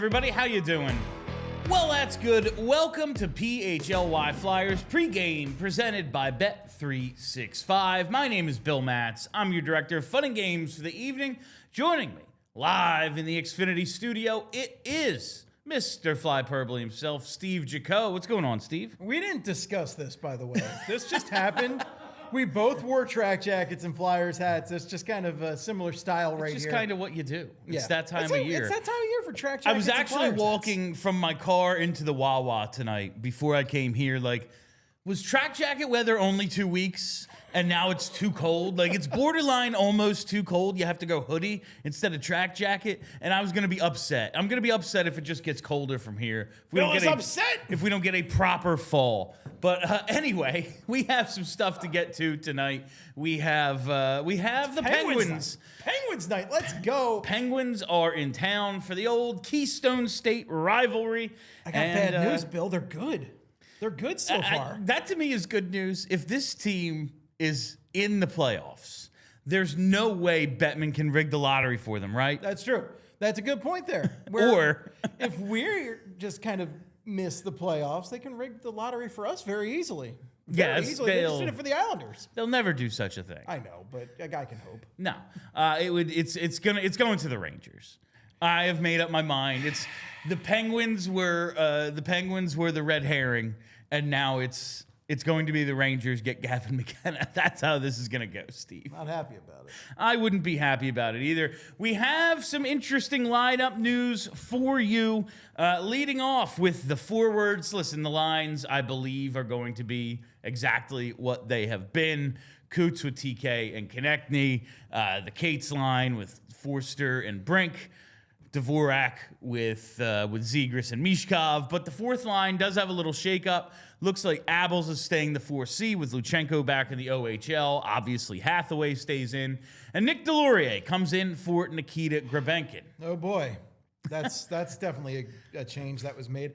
everybody. How you doing? Well, that's good. Welcome to PHLY Flyers Pregame, presented by Bet365. My name is Bill Matz. I'm your director of fun and games for the evening. Joining me live in the Xfinity studio, it is Mr. Flyperbole himself, Steve Jaco. What's going on, Steve? We didn't discuss this, by the way. This just happened. We both wore track jackets and Flyers hats. It's just kind of a similar style right here. It's just kind of what you do. It's that time of year. It's that time of year for track jackets. I was actually walking from my car into the Wawa tonight before I came here. Like, was track jacket weather only 2 weeks and now it's too cold? Like, it's borderline almost too cold. You have to go hoodie instead of track jacket. And I was going to be upset. I'm going to be upset if it just gets colder from here. If we don't get a proper fall. But anyway, we have some stuff to get to tonight. We have the Penguins. Penguins night. Let's go. Penguins are in town for the old Keystone State rivalry. I got bad news, Bill. They're good. They're good so far. That to me is good news. If this team is in the playoffs, there's no way Bettman can rig the lottery for them, right? That's true. That's a good point there. Or if we're just kind of miss the playoffs, they can rig the lottery for us very easily. Yes, easily. They just did it for the Islanders. They'll never do such a thing. I know, but a guy can hope. No, it's going to the Rangers. I have made up my mind. The Penguins were the red herring, and now it's going to be the Rangers get Gavin McKenna. That's how this is going to go, Steve. Not happy about it. I wouldn't be happy about it either. We have some interesting lineup news for you. Leading off with the forwards. Listen, the lines, I believe, are going to be exactly what they have been. Coots with TK and Konechny. The Cates line with Forster and Brink. Dvorak with Zegras and Michkov, but the fourth line does have a little shakeup. Looks like Abels is staying the 4C with Luchenko back in the OHL. Obviously, Hathaway stays in, and Nick Delorier comes in for Nikita Grabenkin. Oh boy, that's definitely a change that was made.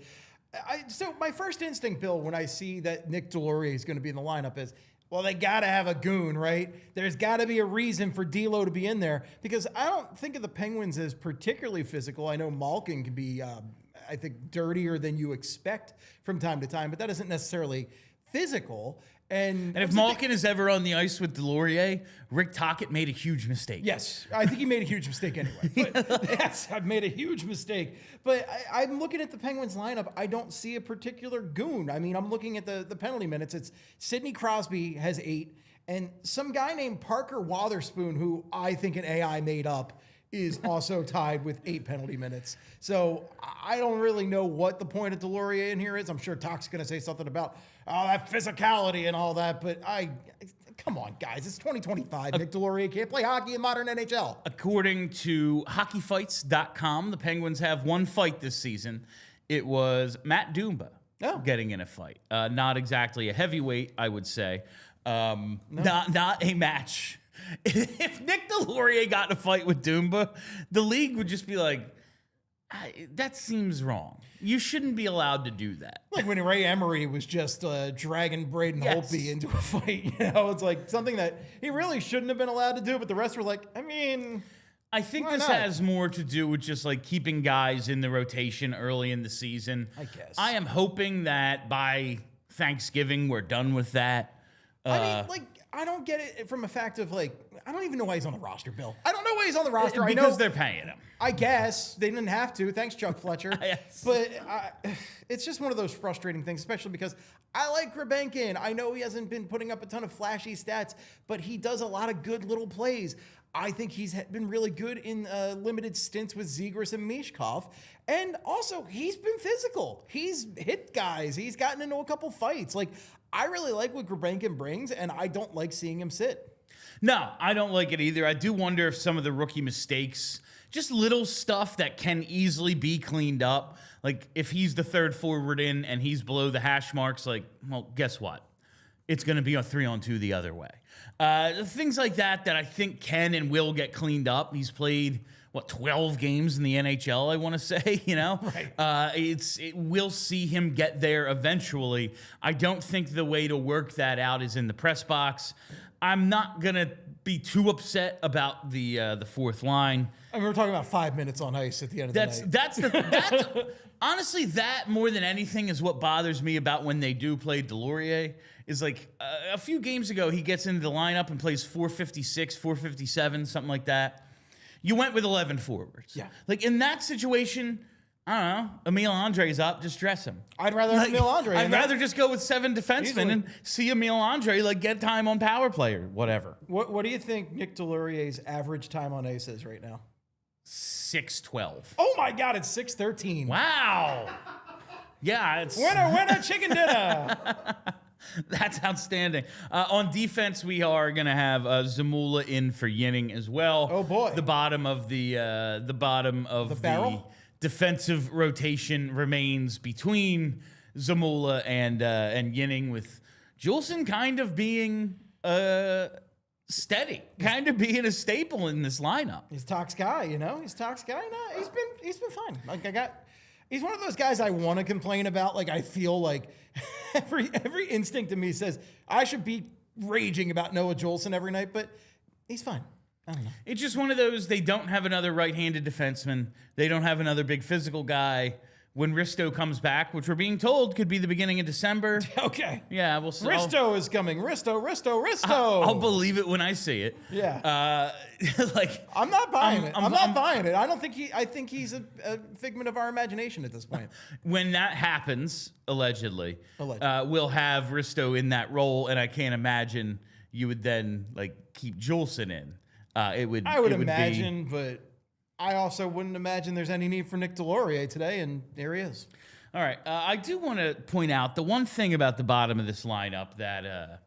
So my first instinct, Bill, when I see that Nick Delorier is going to be in the lineup is, well, they got to have a goon, right? There's got to be a reason for D'Lo to be in there, because I don't think of the Penguins as particularly physical. I know Malkin can be, I think, dirtier than you expect from time to time, but that isn't necessarily physical. And if Malkin is ever on the ice with Delorier, Rick Tocchet made a huge mistake. Yes, I think he made a huge mistake anyway. But I've made a huge mistake. But I'm looking at the Penguins lineup. I don't see a particular goon. I mean, I'm looking at the penalty minutes. It's Sidney Crosby has 8, and some guy named Parker Wotherspoon, who I think an AI made up, is also tied with 8 penalty minutes. So I don't really know what the point of Delorier in here is. I'm sure Tocc's going to say something about, that physicality and all that, but come on, guys. It's 2025. Nick Delorier can't play hockey in modern NHL. According to hockeyfights.com, the Penguins have one fight this season. It was Matt Dumba getting in a fight. Not exactly a heavyweight, I would say. Not a match. If Nick Delorier got in a fight with Dumba, the league would just be like, that seems wrong. You shouldn't be allowed to do that. Like when Ray Emery was just dragging Braden Holtby into a fight. It's like something that he really shouldn't have been allowed to do, but the rest were like, I think this has more to do with just like keeping guys in the rotation early in the season. I guess. I am hoping that by Thanksgiving we're done with that. I don't get it from a fact of I don't even know why he's on the roster, Bill. I don't know why he's on the roster. Because I know they're paying him. I guess they didn't have to. Thanks, Chuck Fletcher. Yes. But it's just one of those frustrating things, especially because I like Grabenkin. I know he hasn't been putting up a ton of flashy stats, but he does a lot of good little plays. I think he's been really good in limited stints with Zegras and Michkov. And also, he's been physical. He's hit guys. He's gotten into a couple fights. I really like what Grabenkin brings, and I don't like seeing him sit. No, I don't like it either. I do wonder if some of the rookie mistakes, just little stuff that can easily be cleaned up, like if he's the third forward in and he's below the hash marks, guess what? It's going to be a 3-on-2 the other way. Things like that I think can and will get cleaned up. He's played, 12 games in the NHL, I want to say, Right. We'll see him get there eventually. I don't think the way to work that out is in the press box. I'm not going to be too upset about the fourth line. I mean, we're talking about 5 minutes on ice at the end of the night. That's honestly, that more than anything is what bothers me about when they do play Delorier. Is like a few games ago, he gets into the lineup and plays 456, 457, something like that. You went with 11 forwards. Yeah. Like in that situation, I don't know, Emil Andre's up, just dress him. I'd rather have Emil Andre. I'd rather just go with 7 defensemen Easily. and see Emil Andre like get time on power play or whatever. What do you think Nick Delorier's average time on ice is right now? 6:12. Oh my God, it's 6:13. Wow. Yeah, it's Winner, chicken dinner. That's outstanding. On defense, we are going to have Zamula in for Yinning as well. Oh, boy. The bottom of the barrel? defensive rotation remains between Zamula and Yinning, with Juleson kind of being steady, kind of being a staple in this lineup. He's Tox guy, you know. He's Tox guy. No, he's been fine. Like he's one of those guys I want to complain about. Like I feel like every instinct in me says I should be raging about Noah Juleson every night, but he's fine. I don't know. It's just one of those, they don't have another right-handed defenseman. They don't have another big physical guy. When Risto comes back, which we're being told could be the beginning of December. Okay. Yeah, we'll see. Risto is coming. Risto. I'll believe it when I see it. Yeah. Like I'm not buying it. I'm not buying it. I think he's a figment of our imagination at this point. When that happens, allegedly. Allegedly. We'll have Risto in that role, and I can't imagine you would then like keep Juleson in. I would imagine, but I also wouldn't imagine there's any need for Nick Delorier today, and there he is. All right. I do want to point out the one thing about the bottom of this lineup that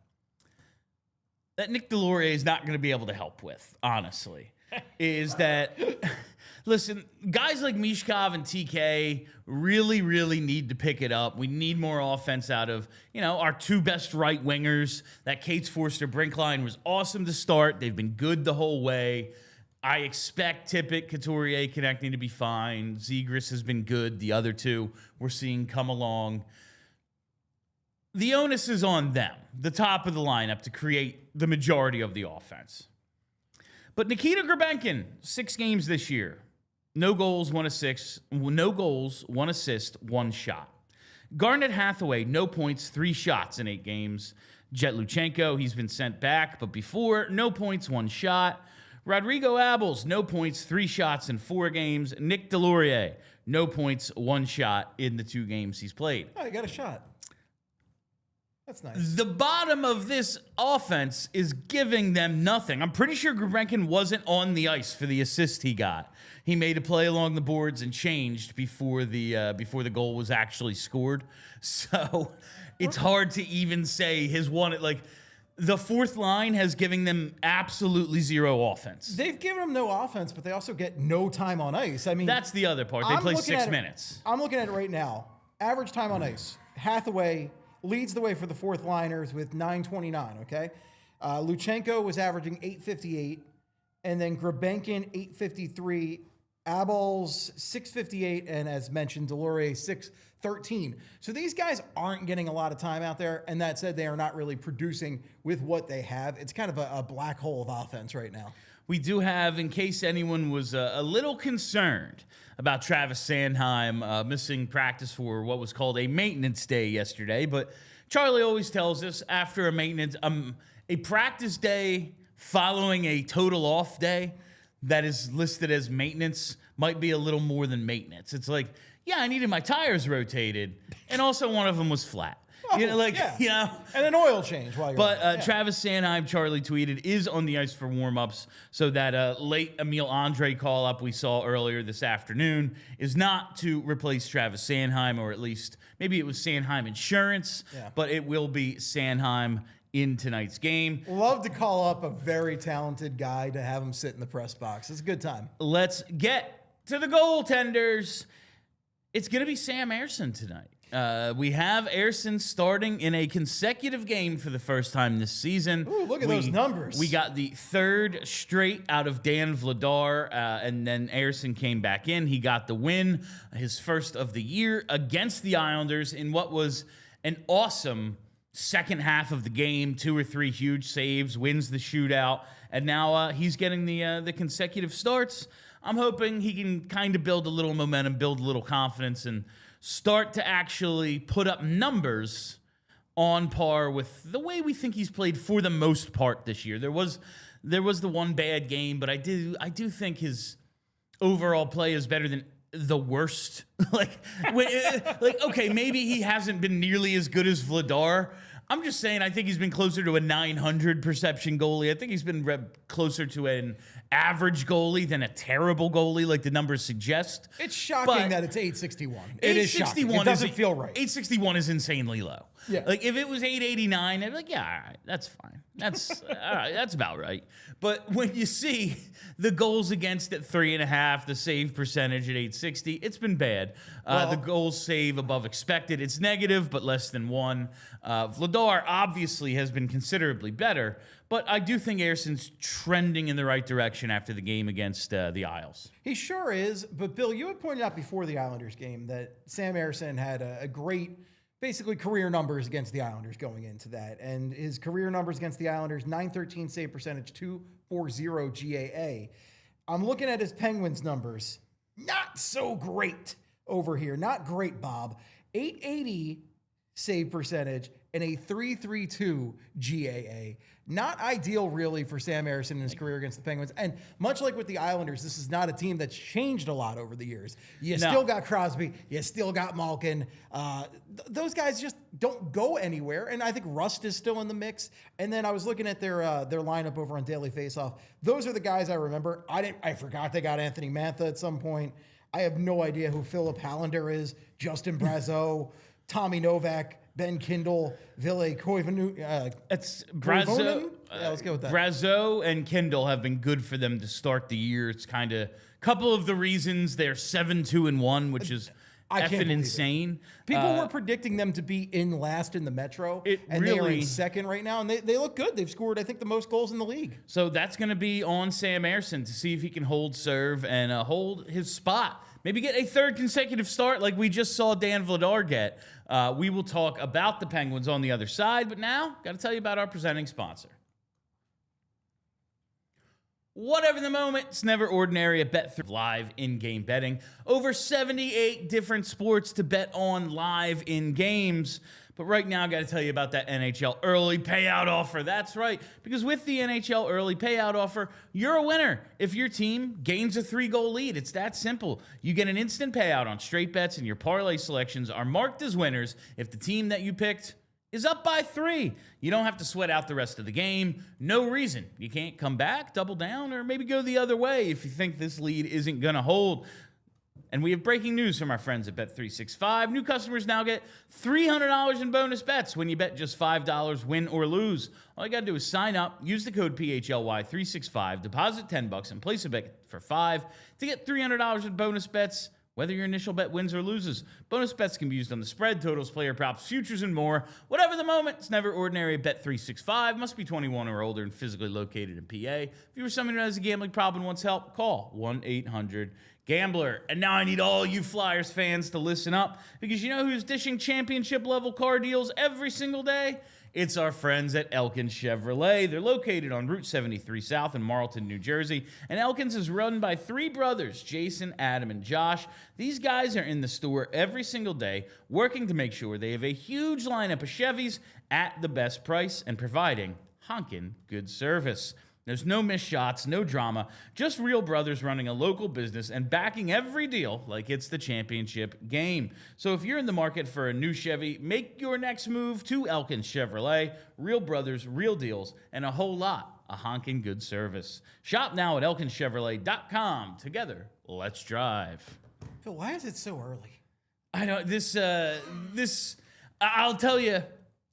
Nick Delorier is not going to be able to help with, honestly, is that, listen, guys like Michkov and TK really, really need to pick it up. We need more offense out of, our 2 best right wingers. That Cates Forster Brink line was awesome to start. They've been good the whole way. I expect Tippett, Couturier connecting to be fine. Zegras has been good. The other 2 we're seeing come along. The onus is on them, the top of the lineup, to create the majority of the offense. But Nikita Grabenkin, 6 games this year. No goals, 1 assist, 1 shot. Garnet Hathaway, no points, 3 shots in 8 games. Jet Luchenko, he's been sent back, but before, no points, 1 shot. Rodrigo Abels, no points, 3 shots in 4 games. Nick Delorier, no points, 1 shot in the 2 games he's played. Oh, he got a shot. That's nice. The bottom of this offense is giving them nothing. I'm pretty sure Grabenkin wasn't on the ice for the assist he got. He made a play along the boards and changed before the goal was actually scored. So it's hard to even say his one, like, the 4th line has given them absolutely 0 offense. They've given them no offense, but they also get no time on ice. I mean, that's the other part. They play 6 minutes. I'm looking at it right now. Average time on ice. Hathaway leads the way for the 4th liners with 9:29, okay? Luchenko was averaging 8:58, and then Grabenkin 8:53, Abels 6:58, and as mentioned, Delorier 6:13. So these guys aren't getting a lot of time out there, and that said, they are not really producing with what they have. It's kind of a black hole of offense right now. We do have, in case anyone was a little concerned about Travis Sanheim missing practice for what was called a maintenance day yesterday, but Charlie always tells us after a practice day following a total off day that is listed as maintenance might be a little more than maintenance. It's like, yeah, I needed my tires rotated, and also one of them was flat. And an oil change while you're But Travis Sanheim, Charlie tweeted, is on the ice for warm-ups, so that late Emil Andre call-up we saw earlier this afternoon is not to replace Travis Sanheim, or at least maybe it was Sanheim Insurance, but it will be Sanheim in tonight's game. Love to call up a very talented guy to have him sit in the press box. It's a good time. Let's get to the goaltenders. It's going to be Sam Ersson tonight. We have Ersson starting in a consecutive game for the first time this season. Ooh, look at those numbers. We got the 3rd straight out of Dan Vladar, and then Ersson came back in. He got the win, his first of the year against the Islanders in what was an awesome second half of the game. 2 or 3 huge saves, wins the shootout, and now he's getting the consecutive starts. I'm hoping he can kind of build a little momentum, build a little confidence, and start to actually put up numbers on par with the way we think he's played for the most part this year. There was the one bad game, but I do think his overall play is better than the worst. Okay, maybe he hasn't been nearly as good as Vladar. I'm just saying, I think he's been closer to a 900 perception goalie. I think he's been closer to an average goalie than a terrible goalie, like the numbers suggest. It's shocking that it's 861. It is shocking. It doesn't feel right. 861 is insanely low. Yeah. Like, if it was 889, I'd be like, yeah, all right, that's fine. That's all right, that's about right. But when you see the goals against at 3.5, the save percentage at 860, it's been bad. The goals save above expected, it's negative, but less than 1. Vladar obviously has been considerably better, but I do think Ersson's trending in the right direction after the game against the Isles. He sure is. But Bill, you had pointed out before the Islanders game that Sam Ersson had a great, basically career numbers against the Islanders going into that. And his career numbers against the Islanders, .913 save percentage, .240 GAA. I'm looking at his Penguins numbers. Not so great over here. Not great, Bob. .880 save percentage and a .332 GAA. Not ideal, really, for Sam Ersson in his career against the Penguins. And much like with the Islanders, this is not a team that's changed a lot over the years. You still got Crosby. You still got Malkin. Those guys just don't go anywhere. And I think Rust is still in the mix. And then I was looking at their lineup over on Daily Faceoff. Those are the guys I remember. I forgot they got Anthony Mantha at some point. I have no idea who Philip Hallander is, Justin Brazeau, Tommy Novak, Ben Kindle, Ville Koivunen. It's Brazeau. Let's go with that. Brazeau and Kindle have been good for them to start the year. It's kind of a couple of the reasons they're 7-2-1, which is effing insane. People were predicting them to be in last in the Metro, and they are in second right now, and they look good. They've scored, I think, the most goals in the league. So that's going to be on Sam Ersson to see if he can hold serve and hold his spot. Maybe get a third consecutive start like we just saw Dan Vladar get. We will talk about the Penguins on the other side, but now, got to tell you about our presenting sponsor. Whatever the moment, it's never ordinary at Bet3 live in-game betting. Over 78 different sports to bet on live in games. But right now, I got to tell you about that NHL early payout offer. That's right, because with the NHL early payout offer, you're a winner if your team gains a 3-goal lead. It's that simple. You get an instant payout on straight bets, and your parlay selections are marked as winners if the team that you picked is up by 3. You don't have to sweat out the rest of the game. No reason. You can't come back, double down, or maybe go the other way if you think this lead isn't going to hold. And we have breaking news from our friends at Bet365. New customers now get $300 in bonus bets when you bet just $5, win or lose. All you got to do is sign up, use the code PHLY365, deposit $10, and place a bet for $5 to get $300 in bonus bets, whether your initial bet wins or loses. Bonus bets can be used on the spread, totals, player props, futures, and more. Whatever the moment, it's never ordinary at Bet365. Must be 21 or older and physically located in PA. If you or someone who has a gambling problem and wants help, call 1-800-GAMBLER. And now I need all you Flyers fans to listen up, because you know who's dishing championship-level car deals every single day? It's our friends at Elkins Chevrolet. They're located on Route 73 South in Marlton, New Jersey. And Elkins is run by 3 brothers, Jason, Adam, and Josh. These guys are in the store every single day, working to make sure they have a huge lineup of Chevys at the best price and providing honkin' good service. There's no missed shots, no drama, just real brothers running a local business and backing every deal like it's the championship game. So if you're in the market for a new Chevy, make your next move to Elkins Chevrolet. Real brothers, real deals, and a whole lot of honking good service. Shop now at elkinchevrolet.com. Together, let's drive. Phil, why is it so early? I know, I'll tell you,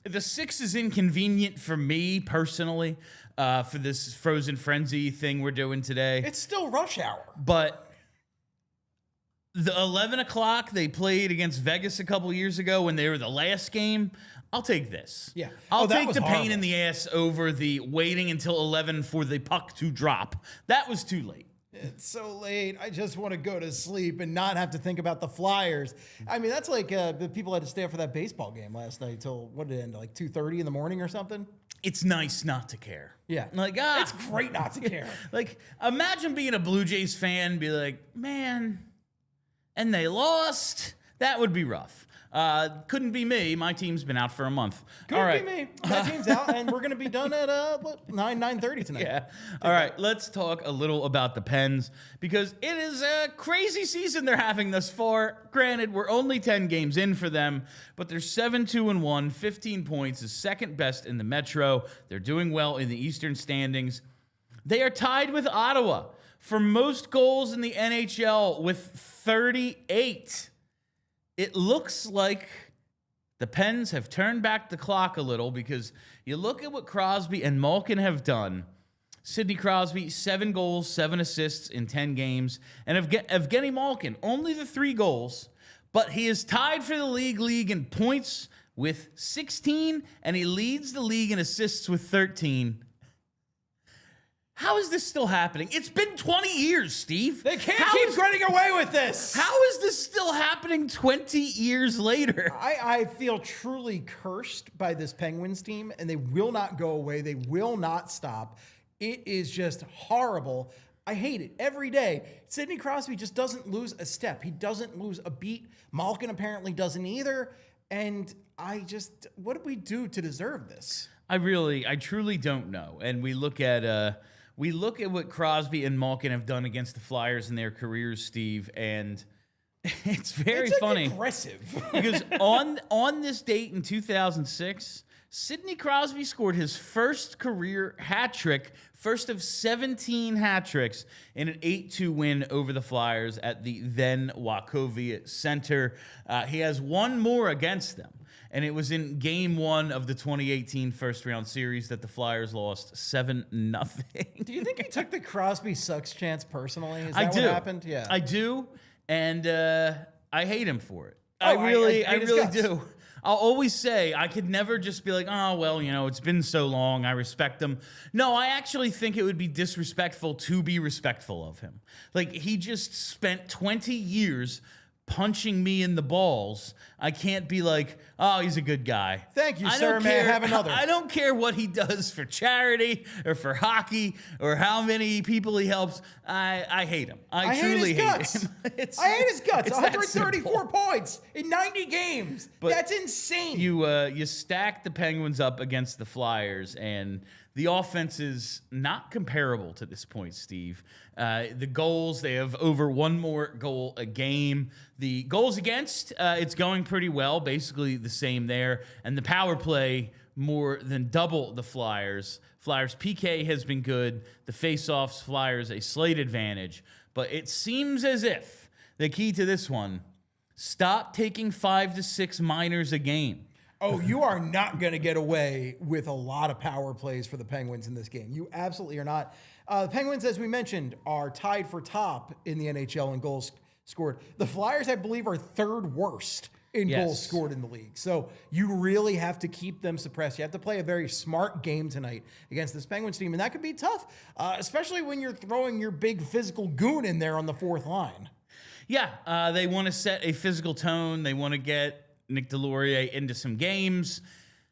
the 6 is inconvenient for me personally. For this Frozen Frenzy thing we're doing today. It's still rush hour. But the 11 o'clock they played against Vegas a couple years ago when they were the last game, I'll take this. Yeah. I'll take the pain in the ass over the waiting until 11 for the puck to drop. That was too late. It's so late. I just want to go to sleep and not have to think about the Flyers. I mean, that's like the people had to stay up for that baseball game last night till, what did it end, like 2:30 in the morning or something? It's nice not to care. Yeah. Like, it's great not to care. Like, imagine being a Blue Jays fan and be like, man, and they lost. That would be rough. Couldn't be me. My team's been out for a month. Couldn't be me. My team's out, and we're going to be done at 9:30 tonight. Yeah. All right, let's talk a little about the Pens because it is a crazy season they're having thus far. Granted, we're only 10 games in for them, but they're 7-2-1, 15 points, is second best in the Metro. They're doing well in the Eastern standings. They are tied with Ottawa for most goals in the NHL with 38. It looks like the Pens have turned back the clock a little because you look at what Crosby and Malkin have done. Sidney Crosby, 7 goals, 7 assists in 10 games. And Evgeni Malkin, only the 3 goals, but he is tied for the league in points with 16, and he leads the league in assists with 13. How is this still happening? It's been 20 years, Steve. They can't keep running away with this. How is this still happening 20 years later? I feel truly cursed by this Penguins team, and they will not go away. They will not stop. It is just horrible. I hate it every day. Sidney Crosby just doesn't lose a step. He doesn't lose a beat. Malkin apparently doesn't either. And what did we do to deserve this? I truly don't know. And we look at what Crosby and Malkin have done against the Flyers in their careers, Steve, and it's very funny. Aggressive. Because on this date in 2006, Sidney Crosby scored his first career hat trick, first of 17 hat tricks in an 8-2 win over the Flyers at the then Wachovia Center. He has one more against them. And it was in Game 1 of the 2018 first-round series that the Flyers lost 7-0. Do you think he took the Crosby sucks chance personally? Is that I what do. happened? Yeah, I do, and I hate him for it. Oh, I really guts. do. I'll always say I could never just be like, oh, well, it's been so long. I respect him. No, I actually think it would be disrespectful to be respectful of him. Like, he just spent 20 years punching me in the balls. I can't be like, oh, he's a good guy. Thank you, sir. May I have another? I don't care what he does for charity or for hockey or how many people he helps. I hate him. I truly hate him. I hate his guts. It's 134 points in 90 games. But that's insane. You stack the Penguins up against the Flyers, and the offense is not comparable to this point, Steve. The goals, they have over one more goal a game. The goals against, it's going pretty well, basically the same there. And the power play, more than double the Flyers. Flyers PK has been good. The faceoffs, Flyers a slight advantage. But it seems as if the key to this one, stop taking 5 to 6 minors a game. Oh, you are not going to get away with a lot of power plays for the Penguins in this game. You absolutely are not. The Penguins, as we mentioned, are tied for top in the NHL in goals scored. The Flyers, I believe, are third worst in goals scored in the league. So you really have to keep them suppressed. You have to play a very smart game tonight against this Penguins team, and that could be tough, especially when you're throwing your big physical goon in there on the fourth line. Yeah, they want to set a physical tone. They want to get Nick Delorier into some games.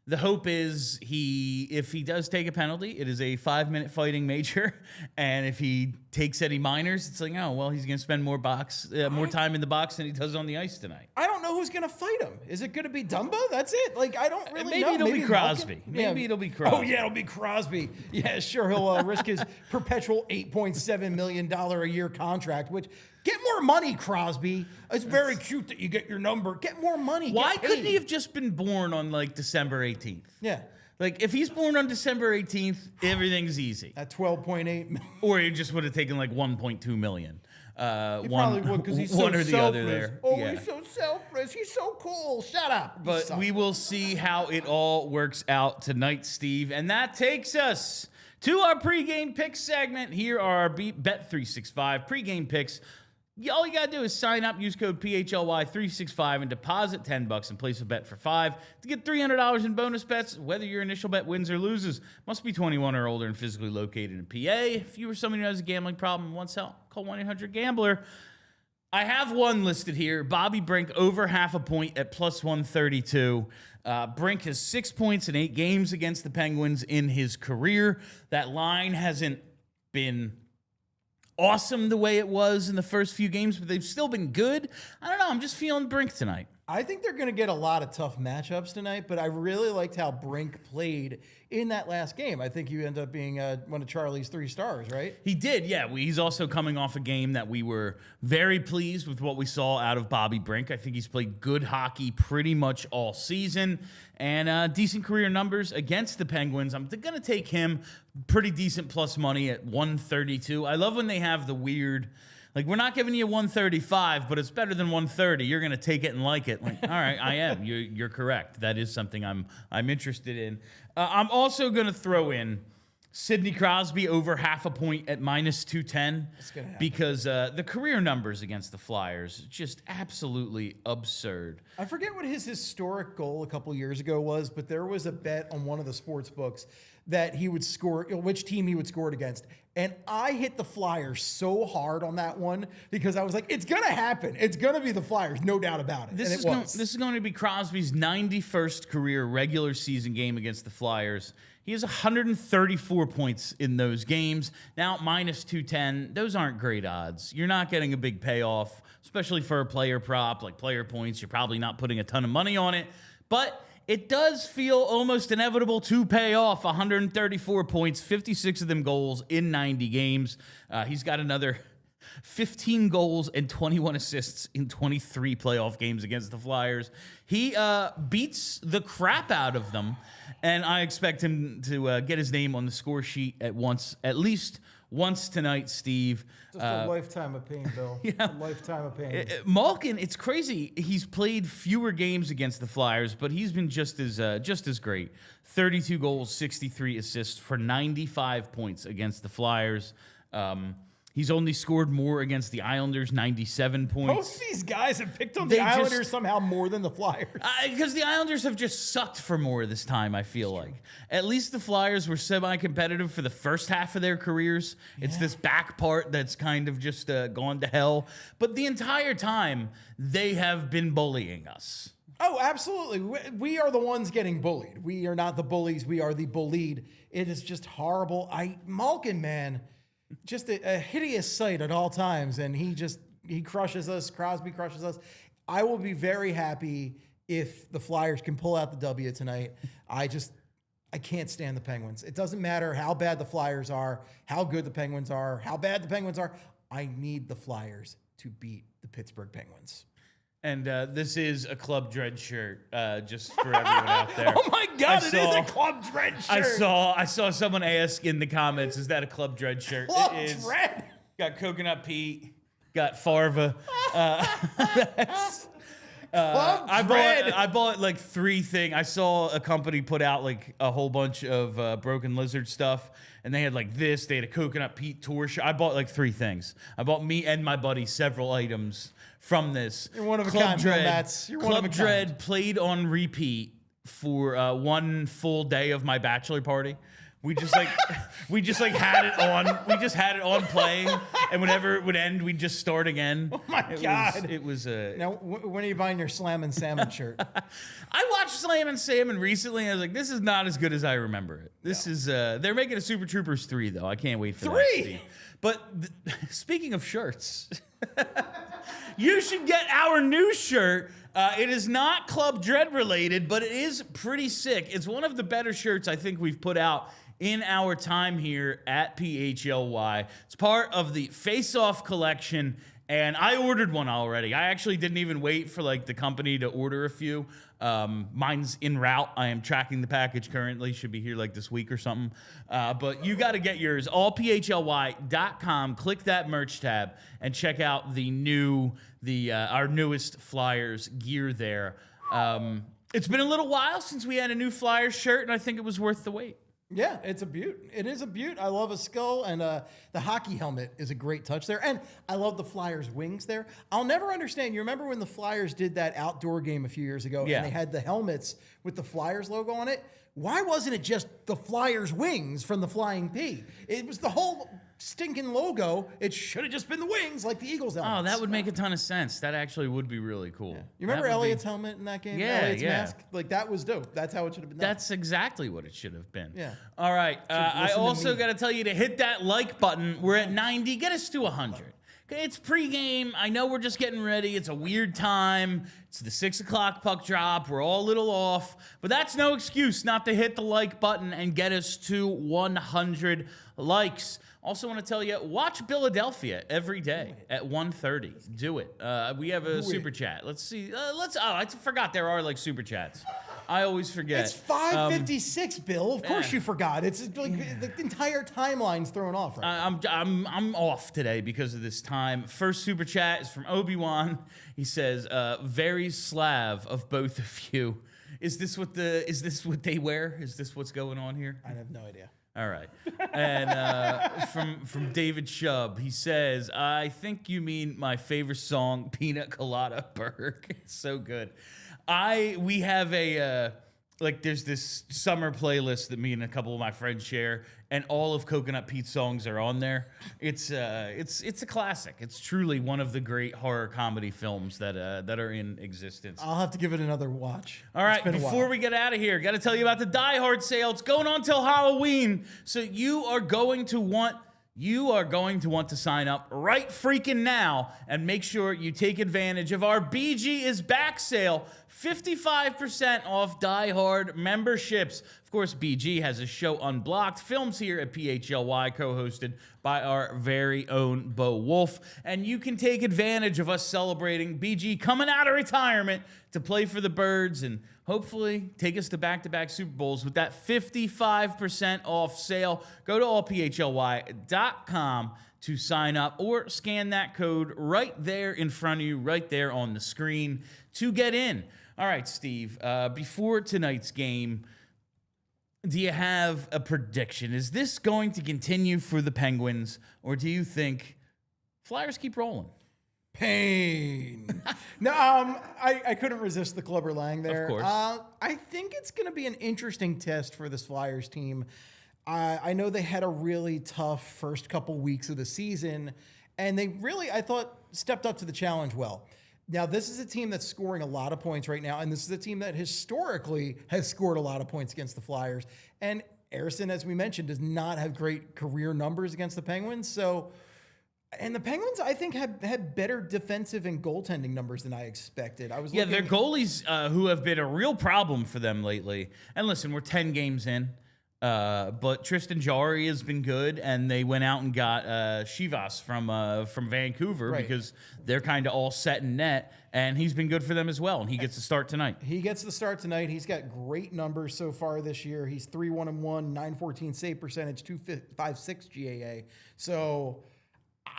The hope is if he does take a penalty, it is a 5-minute fighting major. And if he takes any minors, it's like, oh, well, he's going to spend more time in the box than he does on the ice tonight. I don't know who's going to fight him. Is it going to be Dumba? That's it. Like, I don't really know. Maybe it'll be Crosby. Maybe it'll be Crosby. Oh, yeah, it'll be Crosby. Yeah, sure. He'll risk his perpetual $8.7 million a year contract, which... Get more money, Crosby. It's very cute that you get your number. Get more money. Why couldn't he have just been born on, like, December 18th? Yeah. Like, if he's born on December 18th, everything's easy. At 12.8 million. Or he just would have taken, like, 1.2 million. He probably would, because he's so one or the selfless. other there. Oh, yeah. He's so selfless. He's so cool. Shut up. But we will see how it all works out tonight, Steve. And that takes us to our pregame picks segment. Here are our Bet365 pregame picks. All you gotta do is sign up, use code PHLY365, and deposit $10 and place a bet for $5 to get $300 in bonus bets, whether your initial bet wins or loses. Must be 21 or older and physically located in PA. If you or someone who has a gambling problem and wants help, call 1-800-GAMBLER. I have one listed here. Bobby Brink over half a point at plus 132. Brink has 6 points in 8 games against the Penguins in his career. That line hasn't been awesome the way it was in the first few games, but they've still been good. I don't know. I'm just feeling Brink tonight. I think they're going to get a lot of tough matchups tonight, but I really liked how Brink played in that last game. I think you end up being one of Charlie's 3 stars, right? He did, yeah. He's also coming off a game that we were very pleased with what we saw out of Bobby Brink. I think he's played good hockey pretty much all season and decent career numbers against the Penguins. I'm going to take him pretty decent plus money at 132. I love when they have the weird... Like, we're not giving you 135, but it's better than 130. You're going to take it and like it. Like, all right, I am. You're correct. That is something I'm interested in. I'm also going to throw in Sidney Crosby over half a point at minus 210 because the career numbers against the Flyers, just absolutely absurd. I forget what his historic goal a couple years ago was, but there was a bet on one of the sports books that he would score, which team he would score it against. And I hit the Flyers so hard on that one because I was like, it's going to happen. It's going to be the Flyers, no doubt about it. This is going to be Crosby's 91st career regular season game against the Flyers. He has 134 points in those games. Now, minus 210, those aren't great odds. You're not getting a big payoff, especially for a player prop like player points. You're probably not putting a ton of money on it. But it does feel almost inevitable to pay off. 134 points, 56 of them goals in 90 games. He's got another 15 goals and 21 assists in 23 playoff games against the Flyers. He beats the crap out of them, and I expect him to get his name on the score sheet at least once tonight, Steve. Just a lifetime of pain, Bill. Yeah. A lifetime of pain. Malkin, it's crazy. He's played fewer games against the Flyers, but he's been just as great. 32 goals, 63 assists for 95 points against the Flyers. He's only scored more against the Islanders, 97 points. Most of these guys have picked on the Islanders somehow more than the Flyers. Because the Islanders have just sucked for more this time, I feel like. At least the Flyers were semi-competitive for the first half of their careers. Yeah. It's this back part that's kind of just gone to hell. But the entire time, they have been bullying us. Oh, absolutely. We are the ones getting bullied. We are not the bullies. We are the bullied. It is just horrible. Malkin, man... just a hideous sight at all times, and he crushes us. Crosby crushes us. I will be very happy if the Flyers can pull out the W tonight. I can't stand the Penguins. It doesn't matter how bad the Flyers are, how good the Penguins are, how bad the Penguins are. I need the Flyers to beat the Pittsburgh Penguins. And this is a Club Dread shirt, just for everyone out there. Oh my God, it is a Club Dread shirt. I saw someone ask in the comments, "Is that a Club Dread shirt?" Club it is. Dread. Got Coconut Pete, got Farva. I bought like 3 things. I saw a company put out like a whole bunch of Broken Lizard stuff, and they had like this. They had a Coconut Pete tour shirt. I bought like 3 things. I bought me and my buddy several items from this. You're one of a kind, Bill Matz. You're one of a kind. Club Dread played on repeat for 1 full day of my bachelor party. We just had it on. We just had it on playing, and whenever it would end, we'd just start again. Oh my God! It was now. When are you buying your Slam and Salmon shirt? I watched Slam and Salmon recently, and I was like, "This is not as good as I remember it." This is. They're making a Super Troopers 3, though. I can't wait for 3. that. 3. But speaking of shirts, you should get our new shirt. It is not Club Dread related, but it is pretty sick. It's one of the better shirts I think we've put out in our time here at PHLY. It's part of the Face Off collection, and I ordered one already. I actually didn't even wait for like the company to order a few. Mine's en route. I am tracking the package currently. Should be here like this week or something. But you got to get yours. allphly.com. Click that merch tab and check out our newest Flyers gear there. It's been a little while since we had a new Flyers shirt, and I think it was worth the wait. Yeah, it's a beaut. It is a beaut. I love a skull, and the hockey helmet is a great touch there. And I love the Flyers' wings there. I'll never understand. You remember when the Flyers did that outdoor game a few years ago, Yeah. and they had the helmets with the Flyers logo on it? Why wasn't it just the Flyers' wings from the Flying P? It was the whole stinking logo. It should have just been the wings like the Eagles helmets. Oh, that would make a ton of sense. That actually would be really cool. Yeah. You remember Elliott's helmet in that game? Yeah, Elliott's yeah. mask? Like, that was dope. That's how it should have been done. That's exactly what it should have been. Yeah. All right. I listen to also me. got to tell you to hit that like button. We're at 90. Get us to 100. Okay, it's pregame. I know we're just getting ready. It's a weird time. It's the 6 o'clock puck drop. We're all a little off. But that's no excuse not to hit the like button and get us to 100 likes. Also want to tell you, watch Philadelphia every day at 1:30. Do it. We have a super chat. Let's see. I forgot there are like super chats. I always forget. It's 5:56, Bill. Of course you forgot. It's like the entire timeline's thrown off right now. I'm off today because of this time. First super chat is from Obi-Wan. He says, "Very Slav of both of you. Is this what they wear? Is this what's going on here?" I have no idea. All right. And from David Shub, he says, "I think you mean my favorite song, Pina Colada Berg." It's so good. We have there's this summer playlist that me and a couple of my friends share, and all of Coconut Pete's songs are on there. It's a classic. It's truly one of the great horror comedy films that are in existence. I'll have to give it another watch. All right, before we get out of here, got to tell you about the Die Hard sale. It's going on till Halloween, so you are going to want to sign up right freaking now and make sure you take advantage of our BG is Back sale. 55% off Die Hard memberships. Of course, BG has a show Unblocked, films here at PHLY, co-hosted by our very own Bo Wolf. And you can take advantage of us celebrating BG coming out of retirement to play for the Birds and hopefully take us to back-to-back Super Bowls with that 55% off sale. Go to allphly.com to sign up or scan that code right there in front of you, right there on the screen to get in. All right, Steve, before tonight's game, do you have a prediction? Is this going to continue for the Penguins, or do you think Flyers keep rolling? Pain. No, I couldn't resist the Clubber Lang there. Of course. I think it's going to be an interesting test for this Flyers team. I know they had a really tough first couple weeks of the season, and they really, I thought, stepped up to the challenge well. Now, this is a team that's scoring a lot of points right now, and this is a team that historically has scored a lot of points against the Flyers. And Ersson, as we mentioned, does not have great career numbers against the Penguins. And the Penguins, I think, had better defensive and goaltending numbers than I expected. Their goalies who have been a real problem for them lately. And listen, we're 10 games in. But Tristan Jarry has been good, and they went out and got Chivas from Vancouver because they're kind of all set in net, and he's been good for them as well, and he gets to start tonight. He gets the start tonight. He's got great numbers so far this year. He's 3-1-1, 914 save percentage, 256 GAA. So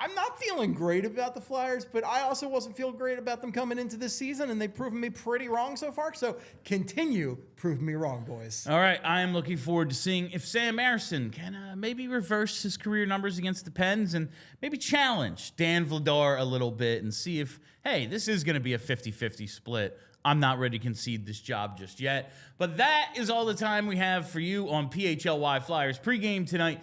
I'm not feeling great about the Flyers, but I also wasn't feeling great about them coming into this season, and they've proven me pretty wrong so far. So continue proving me wrong, boys. All right, I am looking forward to seeing if Sam Ersson can maybe reverse his career numbers against the Pens and maybe challenge Dan Vladar a little bit and see if, hey, this is going to be a 50-50 split. I'm not ready to concede this job just yet. But that is all the time we have for you on PHLY Flyers pregame tonight.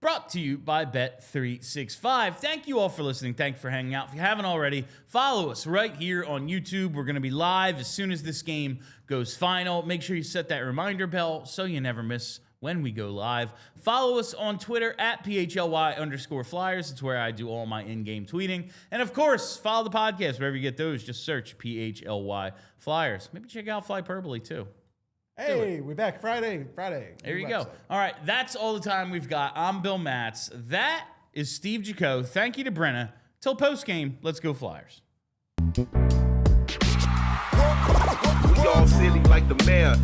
Brought to you by Bet365. Thank you all for listening. Thank you for hanging out. If you haven't already, follow us right here on YouTube. We're going to be live as soon as this game goes final. Make sure you set that reminder bell so you never miss when we go live. Follow us on Twitter at PHLY_Flyers. It's where I do all my in-game tweeting. And of course, follow the podcast wherever you get those. Just search PHLY Flyers. Maybe check out Flyperbole too. Hey, we're back Friday. There you go. All right, that's all the time we've got. I'm Bill Matz. That is Steve Jaco. Thank you to Brenna. Till postgame, let's go Flyers. We all silly like the mayor.